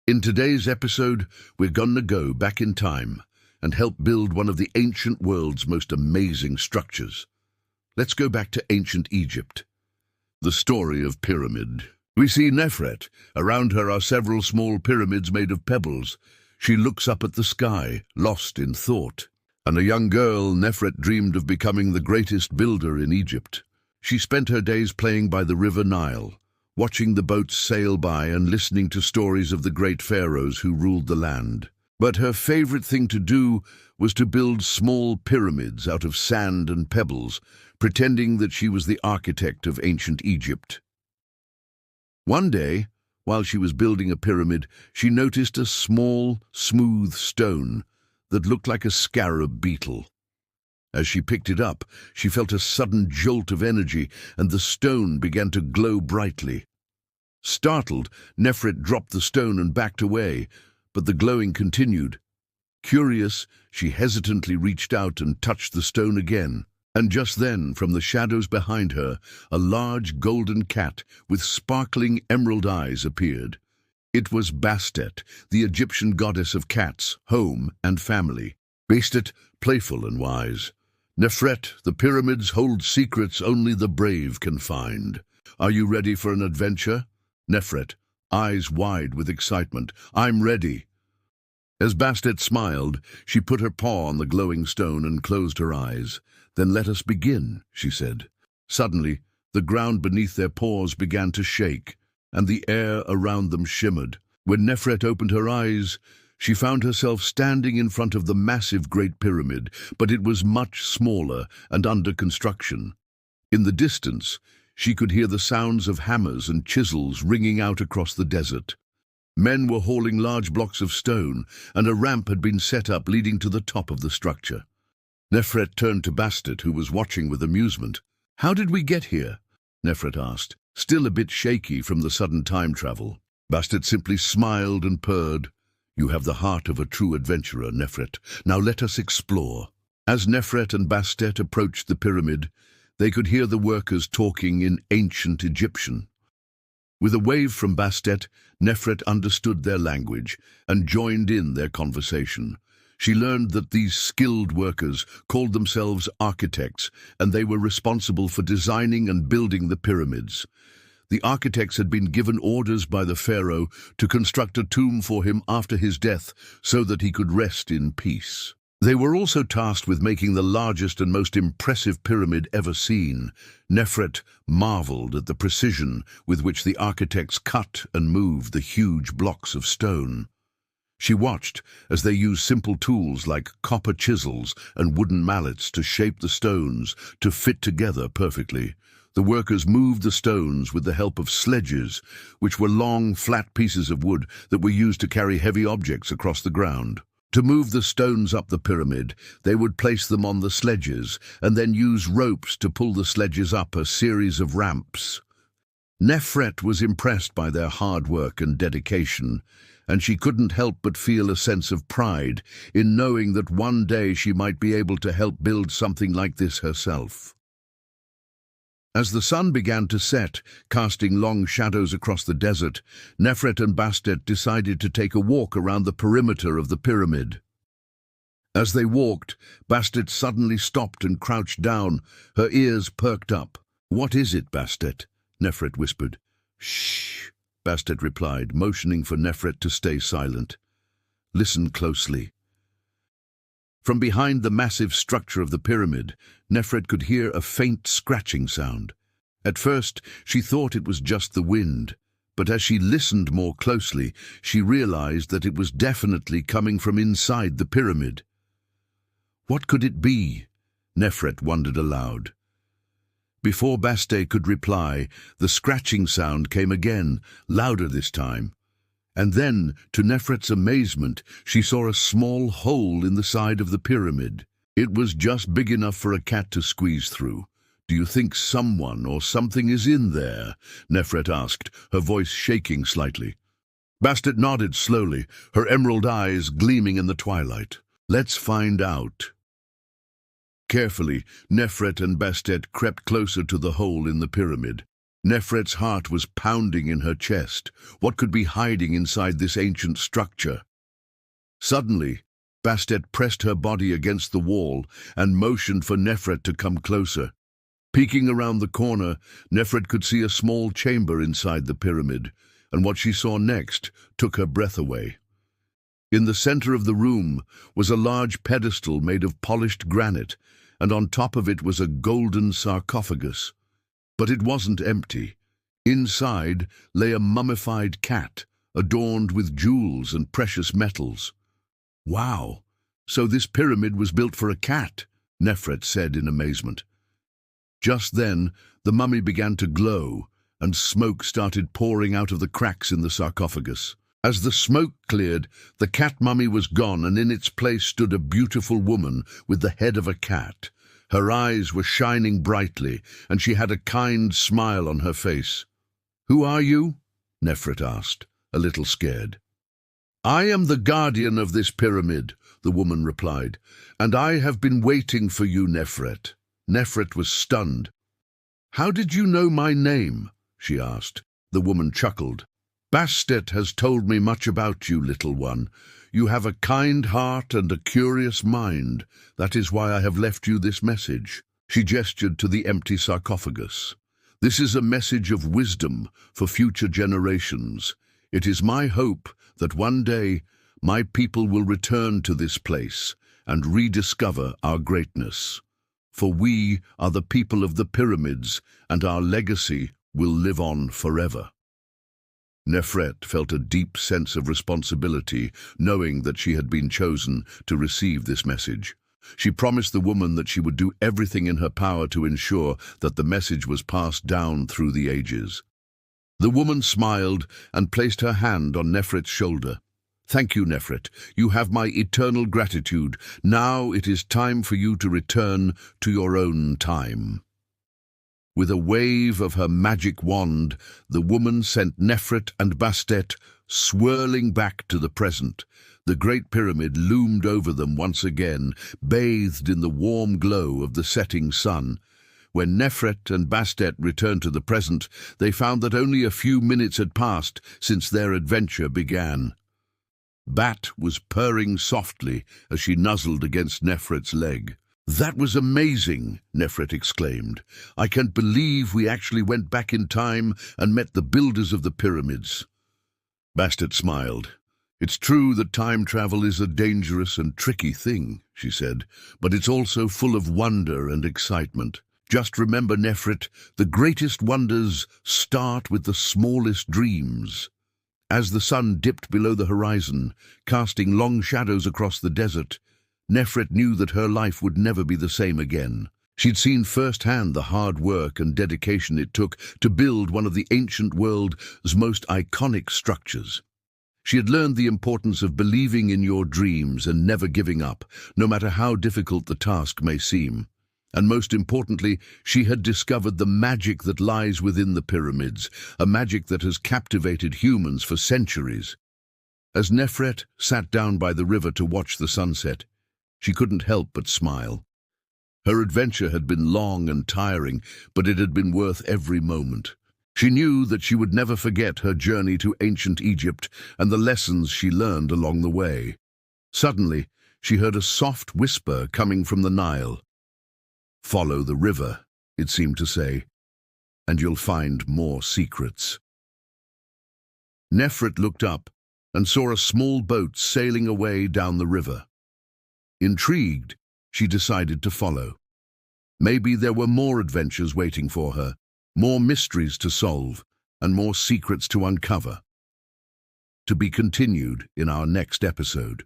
In today's episode, we're gonna go back in time and help build one of the ancient world's most amazing structures. Let's go back to ancient Egypt. The story of pyramid. We see Nefret. Around her are several small pyramids made of pebbles. She looks up at the sky, lost in thought. And a young girl, Nefret dreamed of becoming the greatest builder in Egypt. She spent her days playing by the river Nile, watching the boats sail by and listening to stories of the great pharaohs who ruled the land. But her favorite thing to do was to build small pyramids out of sand and pebbles, pretending that she was the architect of ancient Egypt. One day, while she was building a pyramid, she noticed a small, smooth stone that looked like a scarab beetle. As she picked it up, she felt a sudden jolt of energy, and the stone began to glow brightly. Startled, Nefret dropped the stone and backed away, but the glowing continued. Curious, she hesitantly reached out and touched the stone again. And just then, from the shadows behind her, a large golden cat with sparkling emerald eyes appeared. It was Bastet, the Egyptian goddess of cats, home, and family. Bastet, playful and wise. Nefret, the pyramids hold secrets only the brave can find. Are you ready for an adventure? Nefret, eyes wide with excitement. I'm ready. As Bastet smiled, she put her paw on the glowing stone and closed her eyes. Then let us begin, she said. Suddenly, the ground beneath their paws began to shake, and the air around them shimmered. When Nefret opened her eyes, she found herself standing in front of the massive Great Pyramid, but it was much smaller and under construction. In the distance, she could hear the sounds of hammers and chisels ringing out across the desert. Men were hauling large blocks of stone, and a ramp had been set up leading to the top of the structure. Nefret turned to Bastet, who was watching with amusement. "How did we get here?" Nefret asked, still a bit shaky from the sudden time travel. Bastet simply smiled and purred. "You have the heart of a true adventurer, Nefret. Now let us explore." As Nefret and Bastet approached the pyramid, they could hear the workers talking in ancient Egyptian. With a wave from Bastet, Nefret understood their language and joined in their conversation. She learned that these skilled workers called themselves architects, and they were responsible for designing and building the pyramids. The architects had been given orders by the pharaoh to construct a tomb for him after his death so that he could rest in peace. They were also tasked with making the largest and most impressive pyramid ever seen. Nefret marveled at the precision with which the architects cut and moved the huge blocks of stone. She watched as they used simple tools like copper chisels and wooden mallets to shape the stones to fit together perfectly. The workers moved the stones with the help of sledges, which were long, flat pieces of wood that were used to carry heavy objects across the ground. To move the stones up the pyramid, they would place them on the sledges and then use ropes to pull the sledges up a series of ramps. Nefret was impressed by their hard work and dedication, and she couldn't help but feel a sense of pride in knowing that one day she might be able to help build something like this herself. As the sun began to set, casting long shadows across the desert, Nefret and Bastet decided to take a walk around the perimeter of the pyramid. As they walked, Bastet suddenly stopped and crouched down, her ears perked up. "What is it, Bastet?" Nefret whispered. "Shh," Bastet replied, motioning for Nefret to stay silent. "Listen closely." From behind the massive structure of the pyramid, Nefret could hear a faint scratching sound. At first, she thought it was just the wind, but as she listened more closely, she realized that it was definitely coming from inside the pyramid. What could it be? Nefret wondered aloud. Before Bastet could reply, the scratching sound came again, louder this time. And then, to Nefret's amazement, she saw a small hole in the side of the pyramid. It was just big enough for a cat to squeeze through. "Do you think someone or something is in there?" Nefret asked, her voice shaking slightly. Bastet nodded slowly, her emerald eyes gleaming in the twilight. "Let's find out." Carefully, Nefret and Bastet crept closer to the hole in the pyramid. Nefret's heart was pounding in her chest. What could be hiding inside this ancient structure? Suddenly, Bastet pressed her body against the wall and motioned for Nefret to come closer. Peeking around the corner, Nefret could see a small chamber inside the pyramid, and what she saw next took her breath away. In the center of the room was a large pedestal made of polished granite, and on top of it was a golden sarcophagus. But it wasn't empty. Inside lay a mummified cat, adorned with jewels and precious metals. "Wow, so this pyramid was built for a cat," Nefret said in amazement. Just then, the mummy began to glow, and smoke started pouring out of the cracks in the sarcophagus. As the smoke cleared, the cat mummy was gone, and in its place stood a beautiful woman with the head of a cat. Her eyes were shining brightly, and she had a kind smile on her face. "Who are you?" Nefret asked, a little scared. "I am the guardian of this pyramid," the woman replied, "and I have been waiting for you, Nefret." Nefret was stunned. "How did you know my name?" she asked. The woman chuckled. "Bastet has told me much about you, little one. You have a kind heart and a curious mind. That is why I have left you this message." She gestured to the empty sarcophagus. "This is a message of wisdom for future generations. It is my hope that one day my people will return to this place and rediscover our greatness. For we are the people of the pyramids, and our legacy will live on forever." Nefret felt a deep sense of responsibility, knowing that she had been chosen to receive this message. She promised the woman that she would do everything in her power to ensure that the message was passed down through the ages. The woman smiled and placed her hand on Nefret's shoulder. "Thank you, Nefret. You have my eternal gratitude. Now it is time for you to return to your own time." With a wave of her magic wand, the woman sent Nefret and Bastet swirling back to the present. The Great Pyramid loomed over them once again, bathed in the warm glow of the setting sun. When Nefret and Bastet returned to the present, they found that only a few minutes had passed since their adventure began. Bat was purring softly as she nuzzled against Nefret's leg. "That was amazing," Nefret exclaimed. "I can't believe we actually went back in time and met the builders of the pyramids." Bastet smiled. "It's true that time travel is a dangerous and tricky thing," she said, "but it's also full of wonder and excitement. Just remember, Nefret, the greatest wonders start with the smallest dreams." As the sun dipped below the horizon, casting long shadows across the desert, Nefret knew that her life would never be the same again. She'd seen firsthand the hard work and dedication it took to build one of the ancient world's most iconic structures. She had learned the importance of believing in your dreams and never giving up, no matter how difficult the task may seem. And most importantly, she had discovered the magic that lies within the pyramids, a magic that has captivated humans for centuries. As Nefret sat down by the river to watch the sunset, she couldn't help but smile. Her adventure had been long and tiring, but it had been worth every moment. She knew that she would never forget her journey to ancient Egypt and the lessons she learned along the way. Suddenly, she heard a soft whisper coming from the Nile. "Follow the river," it seemed to say, "and you'll find more secrets." Nefret looked up and saw a small boat sailing away down the river. Intrigued, she decided to follow. Maybe there were more adventures waiting for her, more mysteries to solve, and more secrets to uncover. To be continued in our next episode.